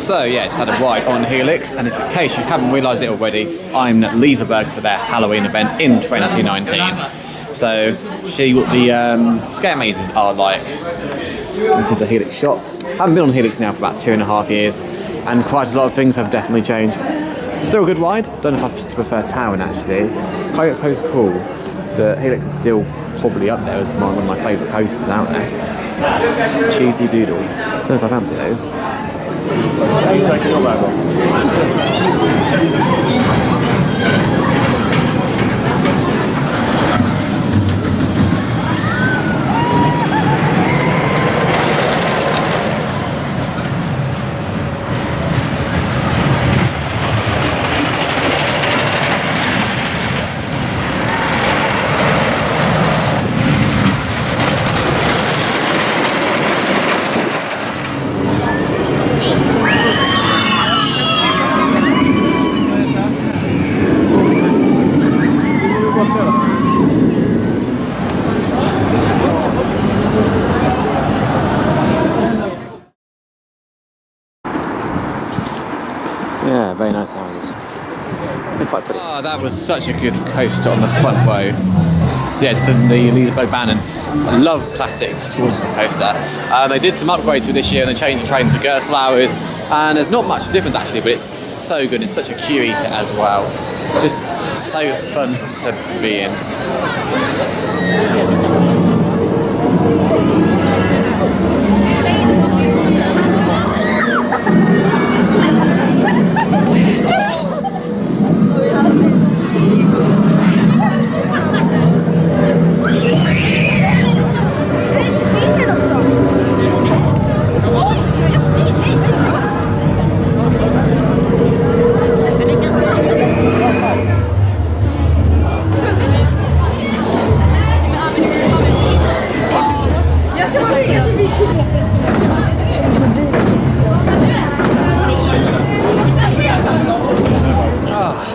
So yeah, just had a ride on Helix, and in case you haven't realised it already, I'm at Liseberg for their Halloween event in 2019. So see what the skate mazes are like. This is the Helix shop. I haven't been on Helix now for about 2.5 years, and quite a lot of things have definitely changed. Still a good ride. Don't know if I prefer Town actually. It's quite cool. The Helix is still probably up there as one of my favourite coasters out there. Cheesy doodles. Don't know if I fancy those. Yeah, very nice houses. They're quite pretty. Oh, that was such a good coaster on the front row. Yeah, it's the Liseberg Bannon. I love classic sports coaster. They did some upgrades for this year and they changed the train to Gerslauers, and there's not much difference actually, but it's so good. It's such a queue eater as well. Just so fun to be in.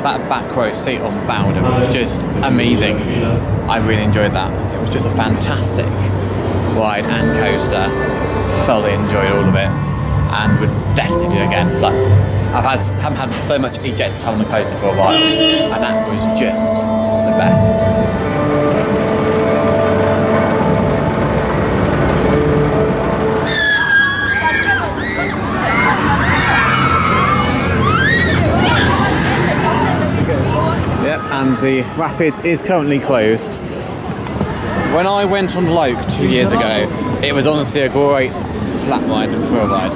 That back row seat on Bowden was just amazing. I really enjoyed that. It was just a fantastic ride and coaster. Thoroughly enjoyed all of it, and would definitely do it again. Like, haven't had so much ejected time on the coaster for a while, and that was just the best. And the Rapid is currently closed. When I went on Loke 2 years ago, it was honestly a great flat ride and thrill ride.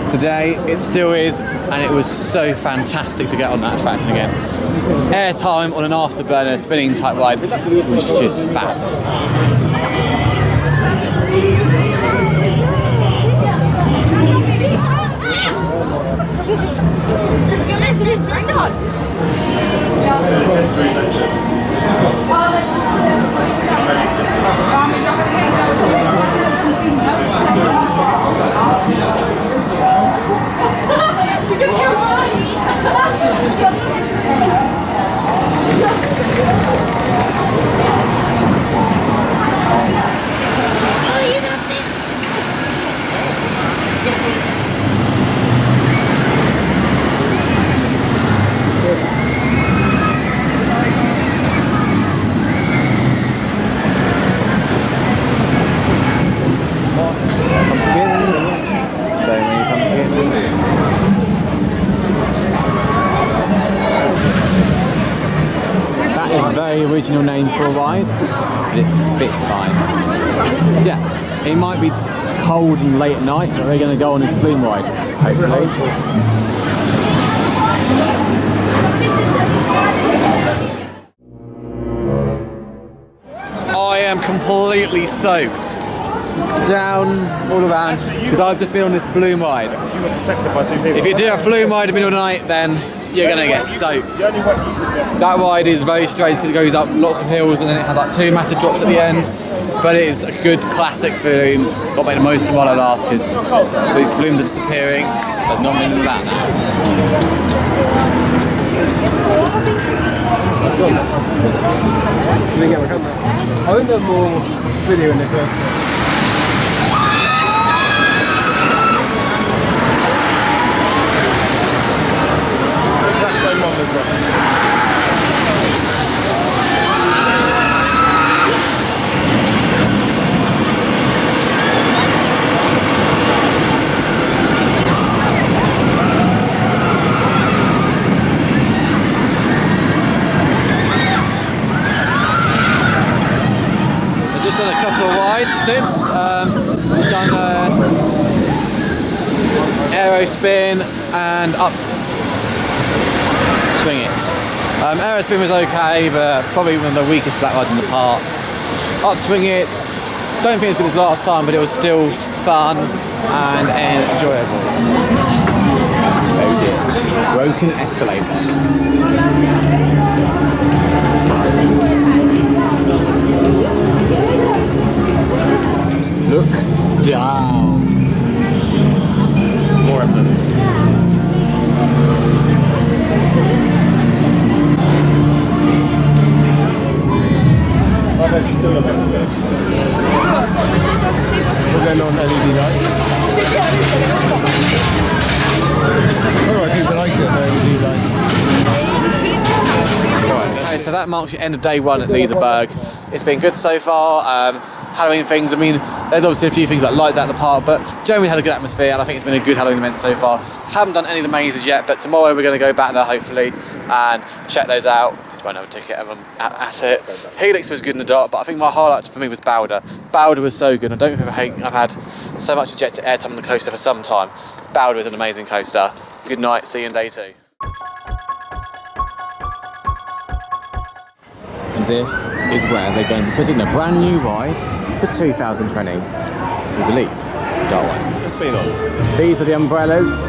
Today, it still is, and it was so fantastic to get on that attraction again. Airtime on an afterburner spinning type ride was just fab. very original name for a ride, but it fits fine. Yeah, it might be cold and late at night, but we're going to go on this flume ride, hopefully. I am completely soaked down all around because I've just been on this flume ride. If you do a flume ride in the middle of the night, then you're going to get soaked. That ride is very strange because it goes up lots of hills and then it has like 2 massive drops at the end. But it is a good classic flume. Got to make the most of it while I last because these flumes are disappearing. There's not many of that now. Can we get my camera? I think there's more video in the clip. It's the exact same one as well. Just done a couple of rides since. Done aero spin and up swing it. Aero spin was okay, but probably one of the weakest flat rides in the park. Up swing it, don't think it's as good as last time, but it was still fun and enjoyable. Oh dear, broken escalator. Look down. More evidence. Oh, that's still a bit. Was there not an LED light? Alright, people like it, the LED lights. Okay, so that marks the end of day 1 at Liseberg. It's been good so far. Halloween things, I mean, there's obviously a few things like lights out in the park, but generally had a good atmosphere and I think it's been a good Halloween event so far. Haven't done any of the mazes yet, but tomorrow we're going to go back there hopefully and check those out. Won't have a ticket at it. Helix was good in the dark, but I think my highlight for me was Bowder. Bowder was so good. I don't think I've had so much ejected air time on the coaster for some time. Bowder was an amazing coaster. Good night, see you in day 2. And this is where they're going to put in a brand new ride for 2020, we believe. Darwin. It's been on. These are the umbrellas.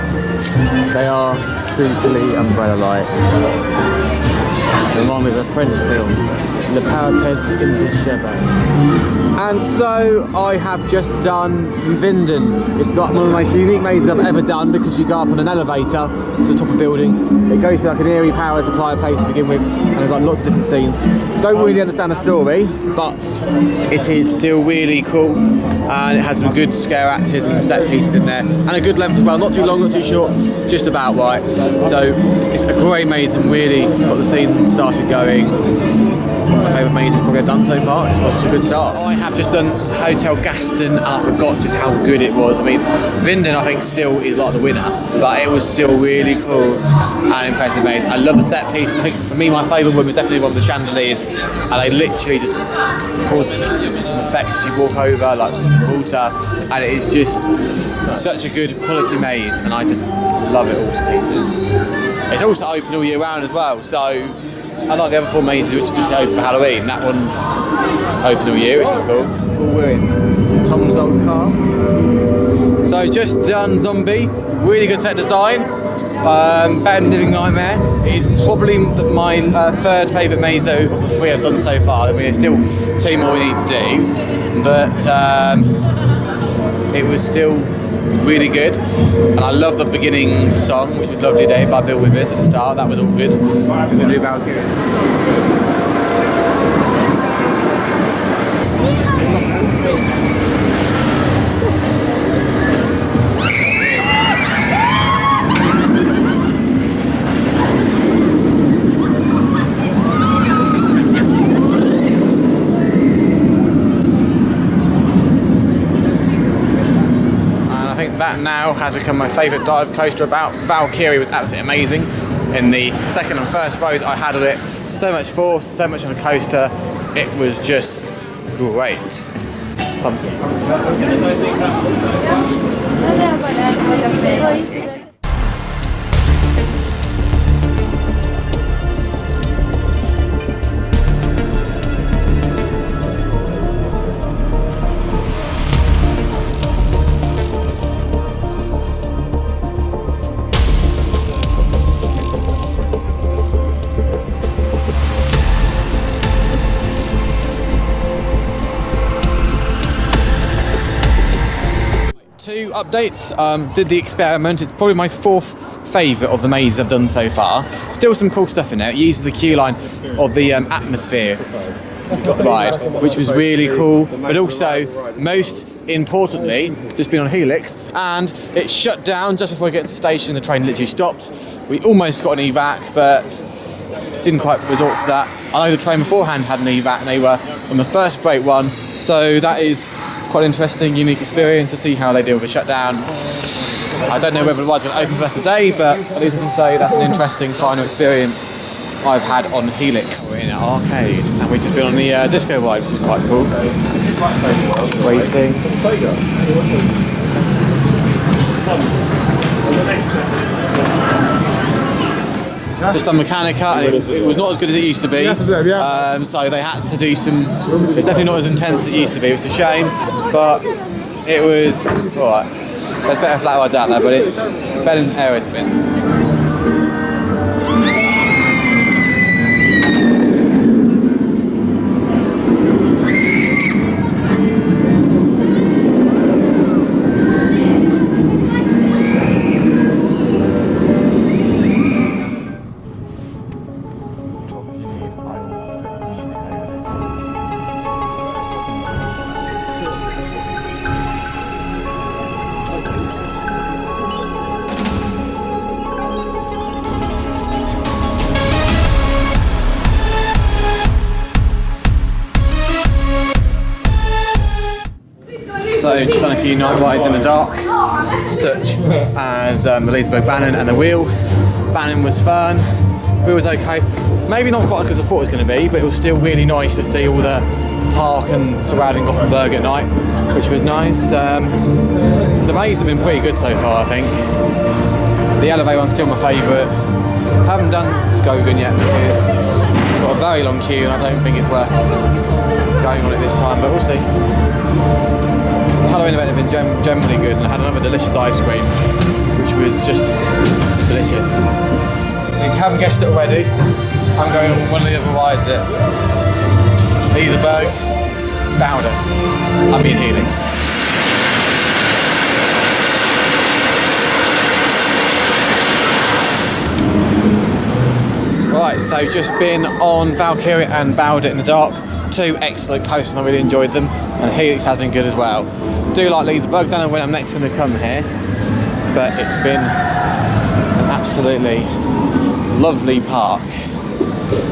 They are spookily umbrella-like. They remind me of a French film, Le Parapets in the Chevet. And so I have just done Vinden. It's like one of the most unique mazes I've ever done because you go up on an elevator to the top of a building. It goes through like an eerie power supply place to begin with, and there's like lots of different scenes. Don't really understand the story, but it is still really cool, and it has some good scare actors and set pieces in there, and a good length as well. Not too long, not too short, just about right. So it's a great maze and really got the scene started going. One of my favourite mazes probably I've done so far. It's got a good start. I have just done Hotel Gaston and I forgot just how good it was. I mean, Vinden I think still is like the winner, but it was still really cool and impressive maze. I love the set piece. I think for me my favourite one was definitely one with the chandeliers, and they literally just cause some effects as you walk over, like with some water, and it is just such a good quality maze, and I just love it all to pieces. It's also open all year round as well, so unlike the other 4 mazes which are just open for Halloween, that one's open all year, which is cool. We're in Tom's old car. So just done Zombie, really good set design, better than Living Nightmare. It is probably my 3rd favourite maze though of the 3 I've done so far. I mean, there's still 2 more we need to do, but it was still really good, and I love the beginning song, which was Lovely Day by Bill Withers at the start. That was all good. We're going to do Valkyrie. That now has become my favourite dive coaster about. Valkyrie was absolutely amazing. in the second and first rows I had of it. So much force, so much on a coaster. It was just great. Two updates. Did the experiment. It's probably my fourth favourite of the mazes I've done so far. Still some cool stuff in there. It uses the queue line of the atmosphere ride, which was really cool. But also, most importantly, just been on Helix, and it shut down just before I get to the station. The train literally stopped. We almost got an evac, but didn't quite resort to that. I know the train beforehand had an evac, and they were on the first break one. So that is quite an interesting, unique experience to see how they deal with a shutdown. I don't know whether the ride's going to open for the rest of the day, but at least I can say that's an interesting final experience I've had on Helix. We're in an arcade, and we've just been on the disco ride, which is quite cool. Great thing. Just done Mechanica, and it was not as good as it used to be. So they had to do some. It's definitely not as intense as it used to be. It's a shame, but it was alright. There's better flat rides out there, but it's better than Aerospin. So just done a few night rides in the dark, such as the Liseberg Bannon and the Wheel. Bannon was fun, Wheel was okay. Maybe not quite as good as I thought it was going to be, but it was still really nice to see all the park and surrounding Gothenburg at night, which was nice. The maze have been pretty good so far, I think. The elevator one's still my favourite. Haven't done Skogan yet because I've got a very long queue and I don't think it's worth going on it this time, but we'll see. Halloween event have been generally good, and I had another delicious ice cream, which was just delicious. If you haven't guessed it already, I'm going on one of the other rides at Liseberg, Bowden. I mean Helix. Right, so just been on Valkyria and Bowden in the dark. Two excellent coasters, and I really enjoyed them, and Helix has been good as well. Do like Liseberg, don't know when I'm next going to come here, but it's been an absolutely lovely park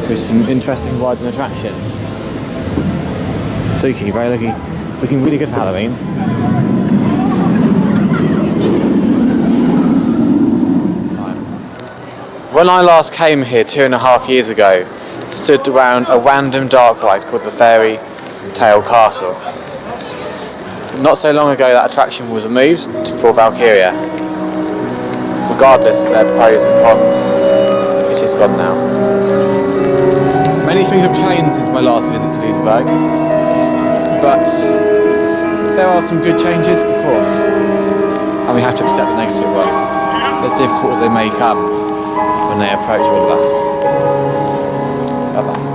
with some interesting rides and attractions. Spooky, very looking really good for Halloween. When I last came here 2.5 years ago, stood around a random dark ride called the Fairy Tale Castle. Not so long ago that attraction was removed for Valkyria. Regardless of their pros and cons, it is gone now. Many things have changed since my last visit to Liseberg, but there are some good changes, of course, and we have to accept the negative ones, as difficult as they may come when they approach all of us. Bye-bye.